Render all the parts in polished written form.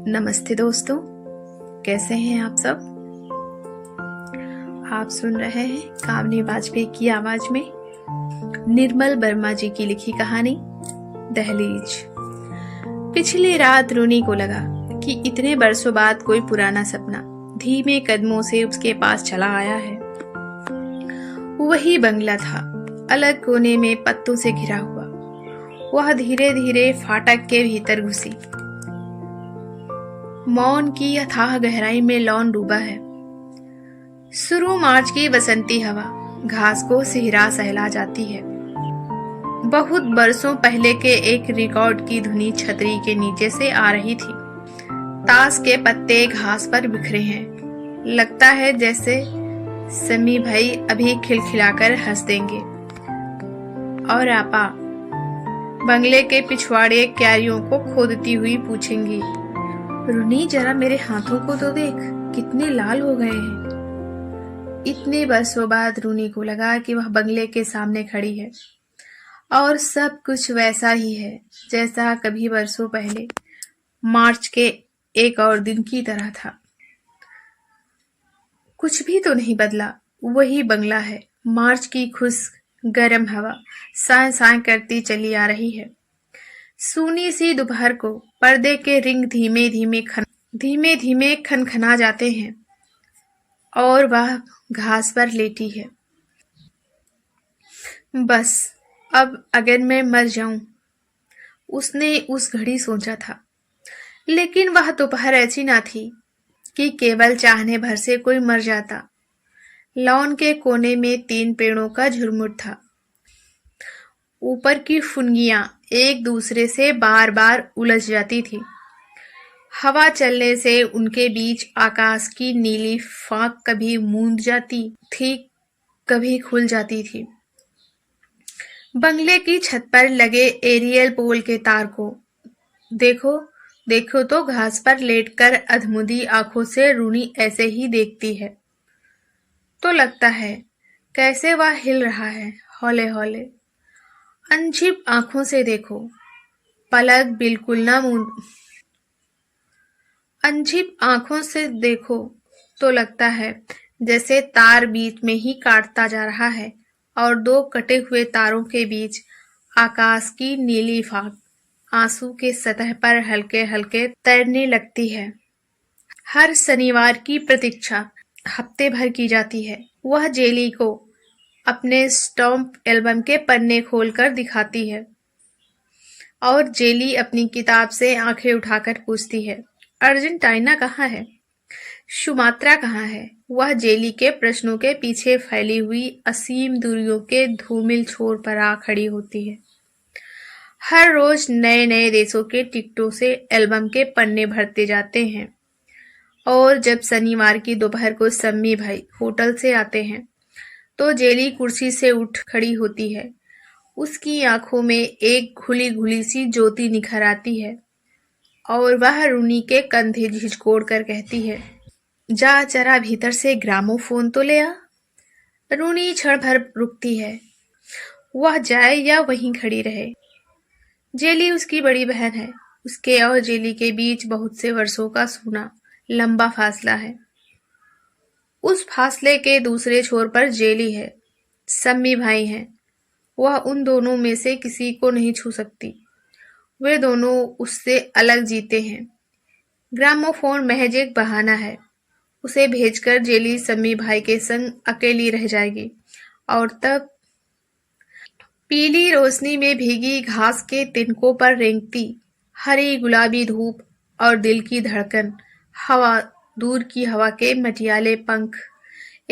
नमस्ते दोस्तों, कैसे हैं आप सब। आप सुन रहे हैं कामनी वाजपेयी की आवाज में निर्मल वर्मा जी की लिखी कहानी दहलीज। पिछली रात रूनी को लगा कि इतने बरसों बाद कोई पुराना सपना धीमे कदमों से उसके पास चला आया है। वही बंगला था, अलग कोने में पत्तों से घिरा हुआ। वह धीरे धीरे फाटक के भीतर घुसी। मौन की अथाह गहराई में लॉन डूबा है। शुरू मार्च की बसंती हवा घास को सिहरा सहला जाती है। बहुत बरसों पहले के एक रिकॉर्ड की धुनी छतरी के नीचे से आ रही थी। ताश के पत्ते घास पर बिखरे हैं। लगता है जैसे समी भाई अभी खिलखिलाकर हंस देंगे और आपा बंगले के पिछवाड़े क्यारियों को खोदती हुई पूछेंगी, रूनी जरा मेरे हाथों को तो देख, कितने लाल हो गए हैं। इतने बरसों बाद रूनी को लगा कि वह बंगले के सामने खड़ी है और सब कुछ वैसा ही है जैसा कभी बरसों पहले मार्च के एक और दिन की तरह था। कुछ भी तो नहीं बदला, वही बंगला है। मार्च की खुश्क गर्म हवा साए साए करती चली आ रही है। सूनी सी दोपहर को पर्दे के रिंग धीमे धीमे खनखना जाते हैं और वह घास पर लेटी है। बस अब अगर मैं मर जाऊं, उसने उस घड़ी सोचा था। लेकिन वह दोपहर ऐसी ना थी कि केवल चाहने भर से कोई मर जाता। लॉन के कोने में 3 पेड़ों का झुरमुट था। ऊपर की फुनगियां एक दूसरे से बार बार उलझ जाती थी। हवा चलने से उनके बीच आकाश की नीली फांक कभी मूंद जाती थी, कभी खुल जाती थी। बंगले की छत पर लगे एरियल पोल के तार को देखो देखो तो घास पर लेटकर अधमुदी आंखों से रूनी ऐसे ही देखती है। तो लगता है कैसे वह हिल रहा है हौले हौले। अनछिप आंखों से देखो, पलक बिल्कुल ना मूंद। अनछिप आंखों से देखो तो लगता है जैसे तार बीच में ही काटता जा रहा है और 2 कटे हुए तारों के बीच आकाश की नीली फाक आंसू के सतह पर हल्के हल्के तैरने लगती है। हर शनिवार की प्रतीक्षा हफ्ते भर की जाती है। वह जेली को अपने स्टॉम्प एल्बम के पन्ने खोलकर दिखाती है और जेली अपनी किताब से आंखें उठाकर पूछती है, अर्जेंटीना कहाँ है, सुमात्रा कहाँ है। वह जेली के प्रश्नों के पीछे फैली हुई असीम दूरियों के धूमिल छोर पर आ खड़ी होती है। हर रोज नए नए देशों के टिकटों से एल्बम के पन्ने भरते जाते हैं और जब शनिवार की दोपहर को सम्मी भाई होटल से आते हैं तो जेली कुर्सी से उठ खड़ी होती है। उसकी आंखों में एक घुली घुली सी ज्योति निखर आती है और वह रूनी के कंधे झिझकोड़ कर कहती है, जा जरा भीतर से ग्रामोफोन तो ले आ। रूनी क्षण भर रुकती है, वह जाए या वहीं खड़ी रहे। जेली उसकी बड़ी बहन है। उसके और जेली के बीच बहुत से वर्षों का सूना लंबा फासला है। उस फासले के दूसरे छोर पर जेली है, सम्मी भाई हैं। वह उन दोनों में से किसी को नहीं छू सकती। वे दोनों उससे अलग जीते हैं। ग्रामोफोन महज एक बहाना है। उसे भेजकर जेली सम्मी भाई के संग अकेली रह जाएगी और तब पीली रोशनी में भीगी घास के तिनकों पर रेंगती हरी गुलाबी धूप और दिल की धड़कन, हवा, दूर की हवा के मटियाले पंख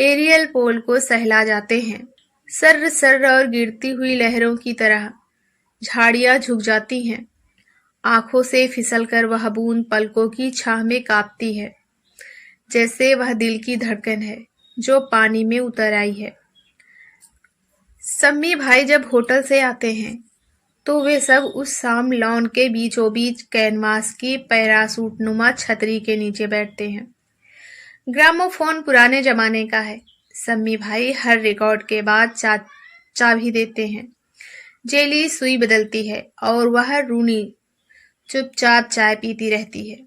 एरियल पोल को सहला जाते हैं। सर्र सर्र और गिरती हुई लहरों की तरह झाड़ियां झुक जाती हैं। आंखों से फिसलकर वह बूंद पलकों की छाह में कांपती है, जैसे वह दिल की धड़कन है जो पानी में उतर आई है। सम्मी भाई जब होटल से आते हैं तो वे सब उस शाम लॉन के बीचों बीच कैनवास की पैरासूटनुमा छतरी के नीचे बैठते हैं। ग्रामोफोन पुराने जमाने का है। सम्मी भाई हर रिकॉर्ड के बाद चाबी देते हैं। जेली सुई बदलती है और वह रूनी चुपचाप चाय पीती रहती है।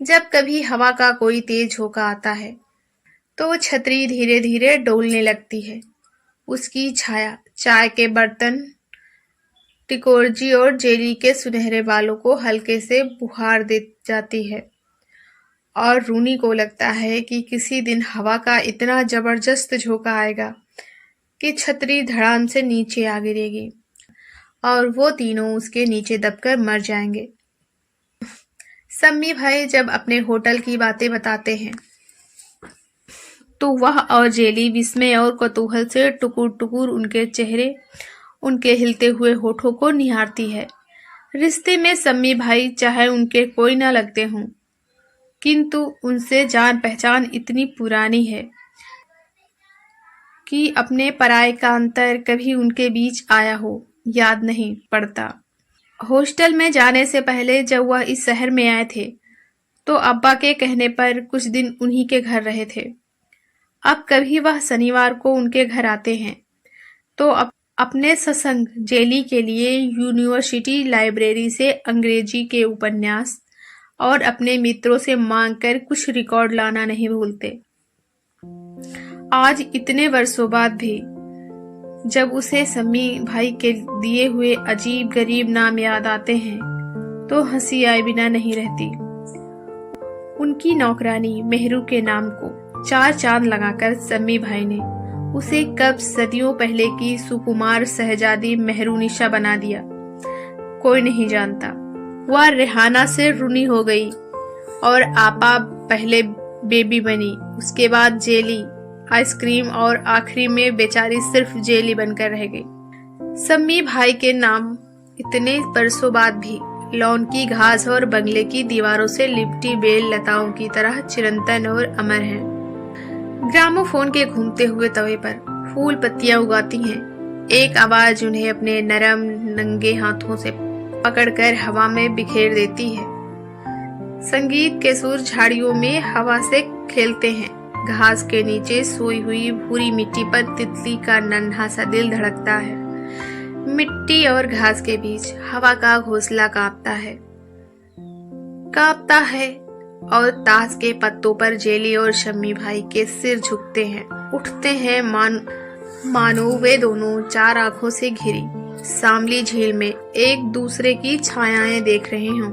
जब कभी हवा का कोई तेज झोंका आता है तो छतरी धीरे धीरे डोलने लगती है। उसकी छाया चाय के बर्तन, टिकोरजी और जेली के सुनहरे बालों को हल्के से बुहार दे जाती है और रूनी को लगता है कि किसी दिन हवा का इतना जबरदस्त झोंका आएगा कि छतरी धड़ाम से नीचे आ गिरेगी और वो तीनों उसके नीचे दबकर मर जाएंगे। सम्मी भाई जब अपने होटल की बातें बताते हैं तो वह और जेली विस्मय और कौतूहल से टुकुर टुकुर उनके चेहरे, उनके हिलते हुए होठों को निहारती है। रिश्ते में सम्मी भाई चाहे उनके कोई न लगते हों, किंतु उनसे जान पहचान इतनी पुरानी है कि अपने पराये का अंतर कभी उनके बीच आया हो याद नहीं पड़ता। हॉस्टल में जाने से पहले जब वह इस शहर में आए थे तो अब्बा के कहने पर कुछ दिन उन्हीं के घर रहे थे। अब कभी वह शनिवार को उनके घर आते हैं तो अपने सत्संग जेली के लिए यूनिवर्सिटी लाइब्रेरी से अंग्रेजी के उपन्यास और अपने मित्रों से मांगकर कुछ रिकॉर्ड लाना नहीं भूलते। आज इतने वर्षों बाद भी जब उसे सम्मी भाई के दिए हुए अजीब गरीब नाम याद आते हैं तो हंसी आए बिना नहीं रहती। उनकी नौकरानी मेहरू के नाम को 4 चांद लगाकर सम्मी भाई ने उसे कब सदियों पहले की सुकुमार शहजादी मेहरुनिशा बना दिया कोई नहीं जानता। वह रेहाना से रूनी हो गई और आपा पहले बेबी बनी, उसके बाद जेली, आइसक्रीम और आखिरी में बेचारी सिर्फ जेली बनकर रह गई। सम्मी भाई के नाम इतने बरसों बाद भी लॉन की घास और बंगले की दीवारों से लिपटी बेल लताओं की तरह चिरंतन और अमर हैं। ग्रामोफोन के घूमते हुए तवे पर फूल पत्तियां उगाती हैं। एक आवाज उन्हें अपने नरम नंगे हाथों से पकड़कर हवा में बिखेर देती है। संगीत के सुर झाड़ियों में हवा से खेलते हैं। घास के नीचे सोई हुई भूरी मिट्टी पर तितली का नन्हा सा दिल धड़कता है। मिट्टी और घास के बीच हवा का घोंसला कांपता है और ताश के पत्तों पर जेली और शम्मी भाई के सिर झुकते हैं, उठते हैं मानो वे दोनों 4 आंखों से घिरी सांवली झील में एक दूसरे की छायाएं देख रहे हों।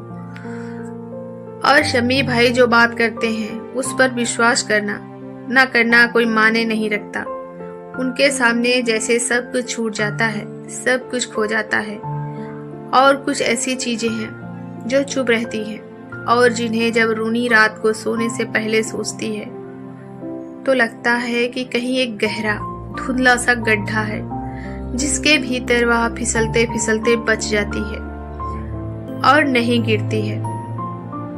और शम्मी भाई जो बात करते हैं उस पर विश्वास करना न करना कोई माने नहीं रखता। उनके सामने जैसे सब कुछ छूट जाता है, सब कुछ खो जाता है और कुछ ऐसी चीजें हैं जो चुप रहती हैं और जिन्हें जब रूनी रात को सोने से पहले सोचती है तो लगता है कि कहीं एक गहरा धुंधला सा गड्ढा है जिसके भीतर वह फिसलते फिसलते बच जाती है और नहीं गिरती है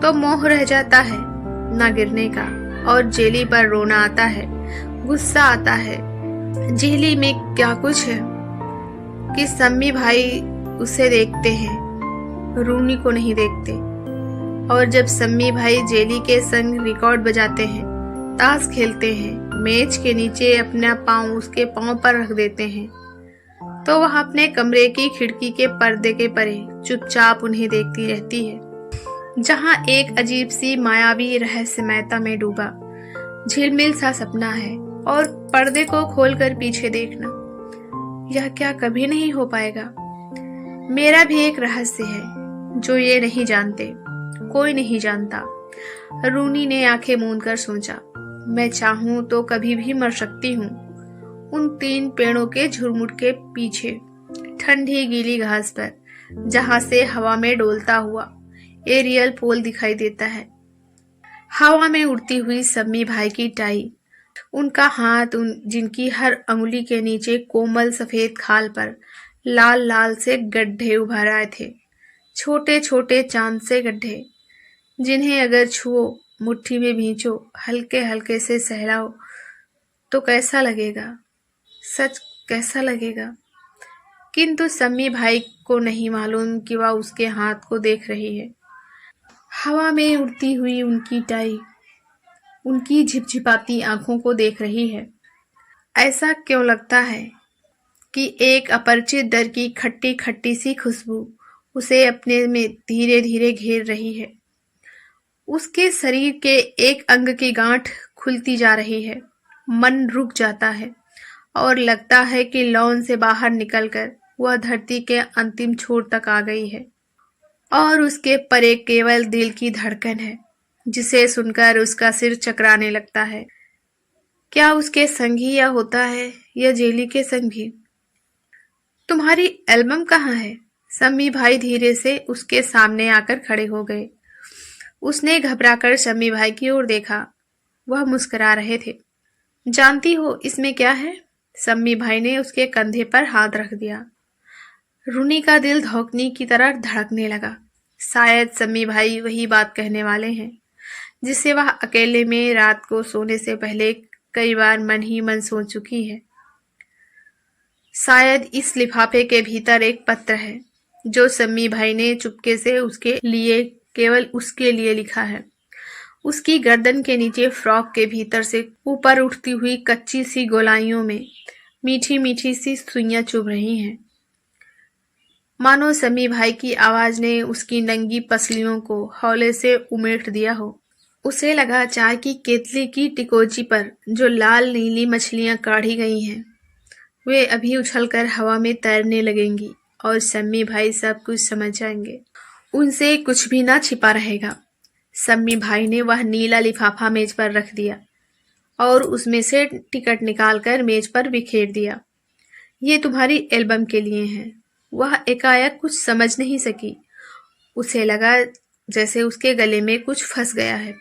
तो मोह रह जाता है न गिरने का। और जेली पर रोना आता है, गुस्सा आता है। जेली में क्या कुछ है कि सम्मी भाई उसे देखते हैं, रूनी को नहीं देखते। और जब सम्मी भाई जेली के संग रिकॉर्ड बजाते हैं, ताश खेलते हैं, मेज के नीचे अपना पांव उसके पांव पर रख देते हैं तो वह अपने कमरे की खिड़की के पर्दे के परे चुपचाप उन्हें देखती रहती है, जहां एक अजीब सी मायावी रहस्यमयता में डूबा झिलमिल सा सपना है। और पर्दे को खोलकर पीछे देखना, यह क्या कभी नहीं हो पाएगा? मेरा भी एक रहस्य है जो ये नहीं जानते, कोई नहीं जानता। रूनी ने आंखें मूंद कर सोचा, मैं चाहूं तो कभी भी मर सकती हूँ उन 3 पेड़ों के झुरमुट के पीछे, ठंडी गीली घास पर, जहां से हवा में डोलता हुआ एरियल पोल दिखाई देता है। हवा में उड़ती हुई सम्मी भाई की टाई, उनका हाथ जिनकी हर अंगुली के नीचे कोमल सफेद खाल पर लाल लाल से गड्ढे उभर आए थे, छोटे छोटे चांद से गड्ढे जिन्हें अगर छुओ, मुट्ठी में भींचो, हल्के हल्के से सहलाओ तो कैसा लगेगा, सच कैसा लगेगा। किंतु सम्मी भाई को नहीं मालूम कि वह उसके हाथ को देख रही है। हवा में उड़ती हुई उनकी टाई उनकी झिपझिपाती आंखों को देख रही है। ऐसा क्यों लगता है कि एक अपरिचित डर की खट्टी खट्टी सी खुशबू उसे अपने में धीरे धीरे घेर रही है। उसके शरीर के एक अंग की गांठ खुलती जा रही है। मन रुक जाता है और लगता है कि लौन से बाहर निकलकर वह धरती के अंतिम छोर तक आ गई है और उसके परे केवल दिल की धड़कन है, जिसे सुनकर उसका सिर चकराने लगता है। क्या उसके संग ही यह होता है, या जेली के संग भी? तुम्हारी एल्बम कहाँ है? सम्मी भाई धीरे से उसके सामने आकर खड़े हो गए। उसने घबराकर सम्मी भाई की ओर देखा। वह मुस्कुरा रहे थे। जानती हो इसमें क्या है? सम्मी भाई ने उसके कंधे पर हाथ रख दिया। रूनी का दिल धौकनी की तरह धड़कने लगा। शायद सम्मी भाई वही बात कहने वाले हैं जिसे वह अकेले में रात को सोने से पहले कई बार मन ही मन सोच चुकी है। शायद इस लिफाफे के भीतर एक पत्र है जो सम्मी भाई ने चुपके से उसके लिए, केवल उसके लिए लिखा है। उसकी गर्दन के नीचे फ्रॉक के भीतर से ऊपर उठती हुई कच्ची सी गोलाइयों में मीठी मीठी सी सुइयां चुभ रही हैं। मानो सम्मी भाई की आवाज ने उसकी नंगी पसलियों को हौले से उमेट दिया हो। उसे लगा चाय की केतली की टिकोची पर जो लाल नीली मछलियां काढ़ी गई हैं, वे अभी उछलकर हवा में तैरने लगेंगी और सम्मी भाई सब कुछ समझ जाएंगे। उनसे कुछ भी ना छिपा रहेगा। सम्मी भाई ने वह नीला लिफाफा मेज पर रख दिया और उसमें से टिकट निकालकर मेज पर बिखेर दिया। ये तुम्हारी एल्बम के लिए हैं। वह एकाएक कुछ समझ नहीं सकी। उसे लगा जैसे उसके गले में कुछ फंस गया है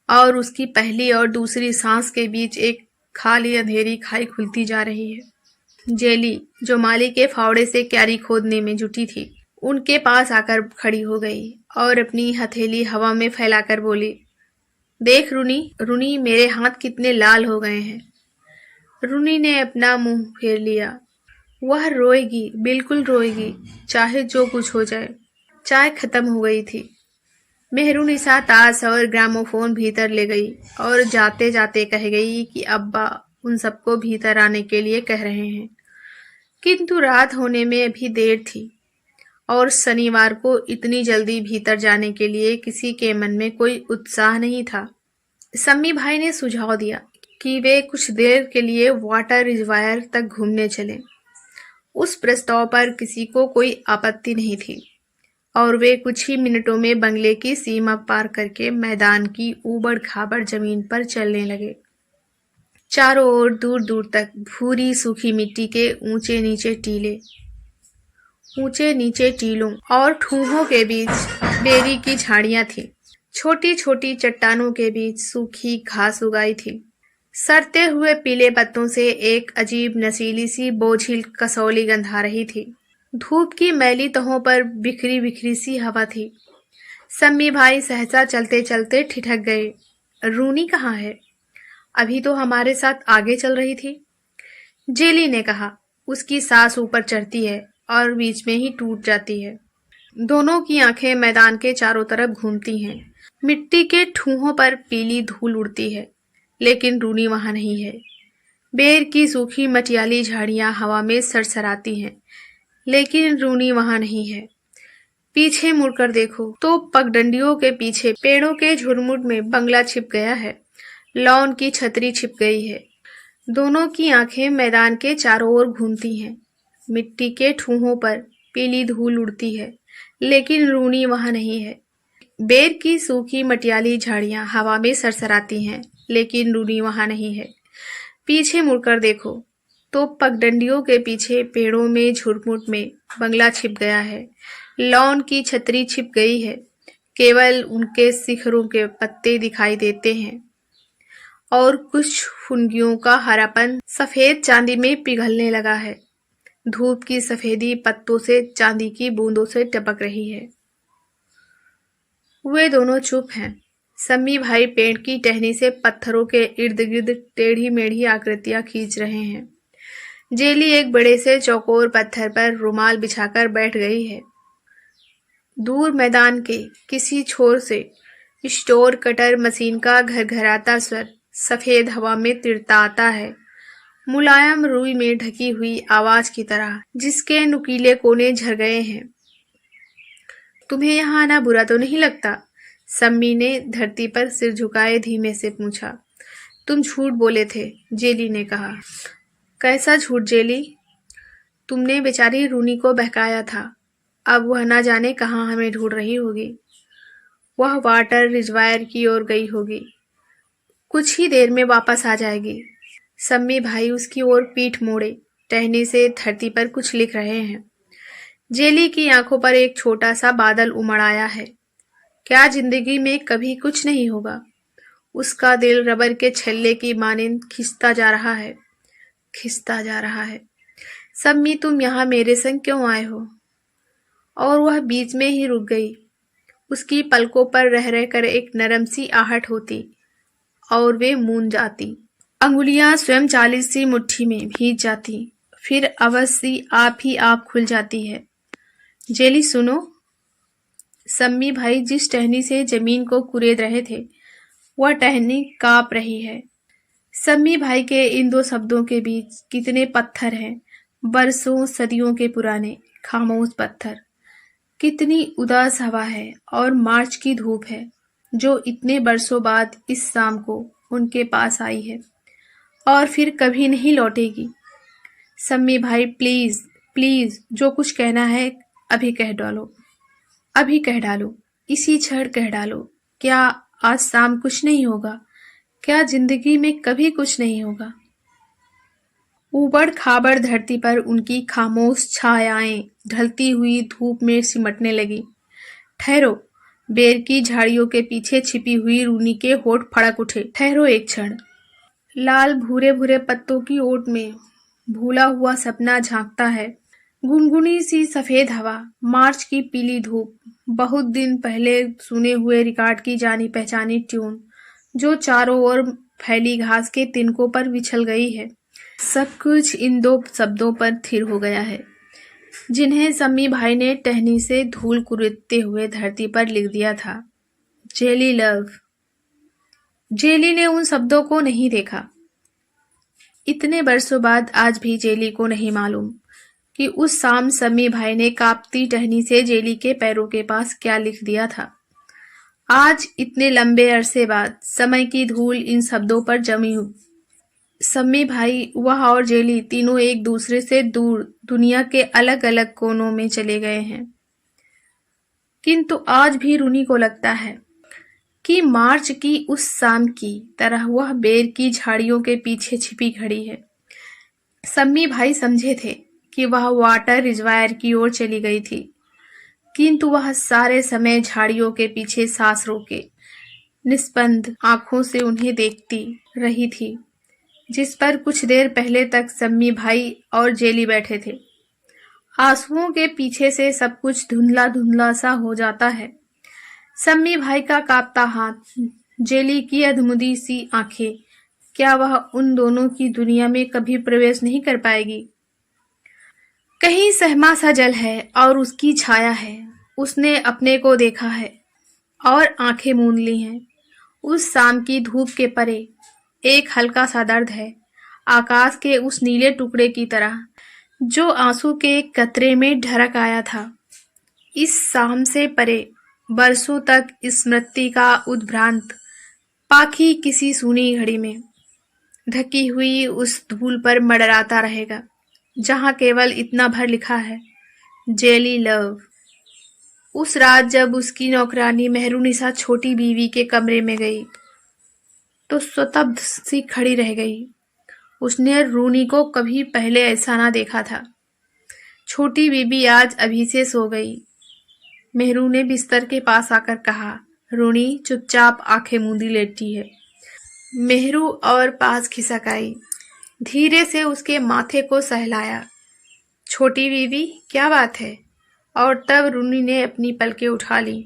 और उसकी पहली और दूसरी सांस के बीच एक खाली अंधेरी खाई खुलती जा रही है। जेली, जो माली के फावड़े से क्यारी खोदने में जुटी थी, उनके पास आकर खड़ी हो गई और अपनी हथेली हवा में फैलाकर बोली, देख रूनी, मेरे हाथ कितने लाल हो गए हैं। रूनी ने अपना मुंह फेर लिया। वह रोएगी, बिल्कुल रोएगी, चाहे जो कुछ हो जाए। चाय खत्म हो गई थी। मेहरुनिसा ताश और ग्रामोफोन भीतर ले गई और जाते जाते कह गई कि अब्बा उन सबको भीतर आने के लिए कह रहे हैं, किंतु रात होने में अभी देर थी और शनिवार को इतनी जल्दी भीतर जाने के लिए किसी के मन में कोई उत्साह नहीं था। सम्मी भाई ने सुझाव दिया कि वे कुछ देर के लिए वाटर रिजर्वायर तक घूमने चलें। उस प्रस्ताव पर किसी को कोई आपत्ति नहीं थी और वे कुछ ही मिनटों में बंगले की सीमा पार करके मैदान की ऊबड़ खाबड़ जमीन पर चलने लगे। चारों ओर दूर दूर तक भूरी सूखी मिट्टी के ऊंचे नीचे टीलों और ठूहों के बीच बेरी की झाड़ियां थीं। छोटी छोटी चट्टानों के बीच सूखी घास उगाई थी। सड़ते हुए पीले पत्तों से एक अजीब नशीली सी बोझिल कसौली गंधा रही थी। धूप की मैली तहों पर बिखरी बिखरी सी हवा थी। सम्मी भाई सहसा चलते चलते ठिठक गए। रूनी कहाँ है? अभी तो हमारे साथ आगे चल रही थी। जेली ने कहा। उसकी सांस ऊपर चढ़ती है और बीच में ही टूट जाती है। दोनों की आंखें मैदान के चारों तरफ घूमती हैं। मिट्टी के ठूहों पर पीली धूल उड़ती है, लेकिन रूनी वहां नहीं है। बेर की सूखी मटियाली झाड़ियां हवा में सरसराती हैं, लेकिन रूनी वहां नहीं है। पीछे मुड़कर देखो तो पगडंडियों के पीछे पेड़ों के झुरमुट में बंगला छिप गया है। लॉन की छतरी छिप गई है। दोनों की आंखें मैदान के चारों ओर घूमती हैं। मिट्टी के ठूहों पर पीली धूल उड़ती है, लेकिन रूनी वहां नहीं है। बेर की सूखी मटियाली झाड़ियां हवा में सरसराती हैं, लेकिन रूनी वहां नहीं है। पीछे मुड़कर देखो तो पगडंडियों के पीछे पेड़ों में झुरमुट में बंगला छिप गया है। लॉन की छतरी छिप गई है, केवल उनके शिखरों के पत्ते दिखाई देते हैं और कुछ फुनगियों का हरापन सफेद चांदी में पिघलने लगा है। धूप की सफेदी पत्तों से चांदी की बूंदों से टपक रही है। वे दोनों चुप हैं। सम्मी भाई पेड़ की टहनी से पत्थरों के इर्द गिर्द टेढ़ी मेढ़ी आकृतियां खींच रहे हैं। जेली एक बड़े से चौकोर पत्थर पर रुमाल बिछाकर बैठ गई है। दूर मैदान के किसी छोर से स्टोर कटर मशीन का घरघराता स्वर सफेद हवा में तिड़ताता है, मुलायम रुई में ढकी हुई आवाज की तरह, जिसके नुकीले कोने झर गए हैं। तुम्हें यहाँ आना बुरा तो नहीं लगता? सम्मी ने धरती पर सिर झुकाए धीमे से पूछा। तुम झूठ बोले थे, जेली ने कहा। कैसा झूठ जेली? तुमने बेचारी रूनी को बहकाया था। अब वह न जाने कहाँ हमें ढूंढ रही होगी। वह वाटर रिजर्वायर की ओर गई होगी। कुछ ही देर में वापस आ जाएगी। सम्मी भाई उसकी ओर पीठ मोड़े टहनी से धरती पर कुछ लिख रहे हैं। जेली की आंखों पर एक छोटा सा बादल उमड़ आया है। क्या जिंदगी में कभी कुछ नहीं होगा? उसका दिल रबर के छल्ले की मानिंद खिंचता जा रहा है, खिंचता जा रहा है। सम्मी तुम यहाँ मेरे संग क्यों आए हो? और वह बीच में ही रुक गई। उसकी पलकों पर रह रह कर एक नरम सी आहट होती और वे मूंद जाती। अंगुलियां स्वयं चालित सी मुट्ठी में भीज जाती, फिर अवश्य आप ही आप खुल जाती है। जेली सुनो। सम्मी भाई जिस टहनी से जमीन को कुरेद रहे थे, वह टहनी कांप रही है। सम्मी भाई के इन दो शब्दों के बीच कितने पत्थर हैं, बरसों सदियों के पुराने खामोश पत्थर। कितनी उदास हवा है और मार्च की धूप है, जो इतने बरसों बाद इस शाम को उनके पास आई है और फिर कभी नहीं लौटेगी। सम्मी भाई प्लीज प्लीज, जो कुछ कहना है अभी कह डालो, अभी कह डालो, इसी क्षण कह डालो। क्या आज शाम कुछ नहीं होगा? क्या जिंदगी में कभी कुछ नहीं होगा? ऊबड़ खाबड़ धरती पर उनकी खामोश छायाएं ढलती हुई धूप में सिमटने लगी। ठहरो। बेर की झाड़ियों के पीछे छिपी हुई रूनी के होठ फड़क उठे। ठहरो एक क्षण। लाल भूरे भूरे पत्तों की ओट में भूला हुआ सपना झांकता है। गुनगुनी सी सफेद हवा, मार्च की पीली धूप, बहुत दिन पहले सुने हुए रिकॉर्ड की जानी पहचानी ट्यून जो चारों ओर फैली घास के तिनकों पर बिछल गई है। सब कुछ इन दो शब्दों पर थिर हो गया है, जिन्हें सम्मी भाई ने टहनी से धूल कुरेदते हुए धरती पर लिख दिया था। Jelly love. जेली ने उन शब्दों को नहीं देखा। इतने बरसों बाद आज भी जेली को नहीं मालूम कि उस शाम सम्मी भाई ने कांपती टहनी से जेली के पैरों के पास क्या लिख दिया था। आज इतने लंबे अरसे बाद समय की धूल इन शब्दों पर जमी हुई। सम्मी भाई, वह और जेली तीनों एक दूसरे से दूर दुनिया के अलग अलग कोनों में चले गए हैं। किंतु आज भी रूनी को लगता है कि मार्च की उस शाम की तरह वह बेर की झाड़ियों के पीछे छिपी खड़ी है। सम्मी भाई समझे थे कि वह वाटर रिजर्वायर की ओर चली गई थी, किंतु वह सारे समय झाड़ियों के पीछे सांस रोके निस्पंद आंखों से उन्हें देखती रही थी, जिस पर कुछ देर पहले तक सम्मी भाई और जेली बैठे थे। आंसुओं के पीछे से सब कुछ धुंधला धुंधला सा हो जाता है। सम्मी भाई का कांपता हाथ, जेली की अधमुदी सी आंखें, क्या वह उन दोनों की दुनिया में कभी प्रवेश नहीं कर पाएगी? कहीं सहमा सा जल है और उसकी छाया है। उसने अपने को देखा है और आंखें मूंद ली हैं। उस शाम की धूप के परे एक हल्का सा दर्द है, आकाश के उस नीले टुकड़े की तरह जो आंसू के एक कतरे में ढरक आया था। इस शाम से परे बरसों तक स्मृति का उद्भ्रांत पाखी किसी सूनी घड़ी में ढकी हुई उस धूल पर मडराता रहेगा, जहां केवल इतना भर लिखा है, जेली लव। उस रात जब उसकी नौकरानी मेहरूनिसा छोटी बीवी के कमरे में गई तो स्तब्ध सी खड़ी रह गई। उसने रूनी को कभी पहले ऐसा ना देखा था। छोटी बीबी आज अभी से सो गई। मेहरू ने बिस्तर के पास आकर कहा। रूनी चुपचाप आंखें मूंदी लेटी है। मेहरू और पास खिसक आई, धीरे से उसके माथे को सहलाया। छोटी बीबी, क्या बात है? और तब रूनी ने अपनी पलकें उठा ली,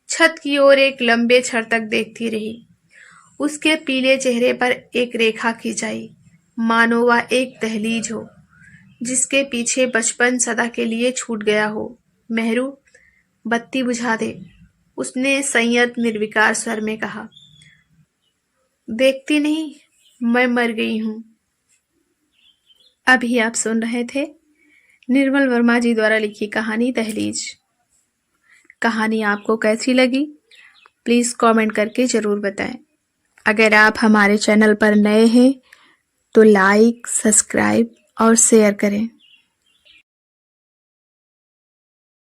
छत की ओर एक लंबे क्षण तक देखती रही। उसके पीले चेहरे पर एक रेखा खिंचाई, मानो वह एक दहलीज हो जिसके पीछे बचपन सदा के लिए छूट गया हो। मेहरू, बत्ती बुझा दे, उसने संयत निर्विकार स्वर में कहा। देखती नहीं, मैं मर गई हूं। अभी आप सुन रहे थे निर्मल वर्मा जी द्वारा लिखी कहानी दहलीज। कहानी आपको कैसी लगी प्लीज़ कमेंट करके ज़रूर बताएं। अगर आप हमारे चैनल पर नए हैं तो लाइक, सब्सक्राइब और शेयर करें।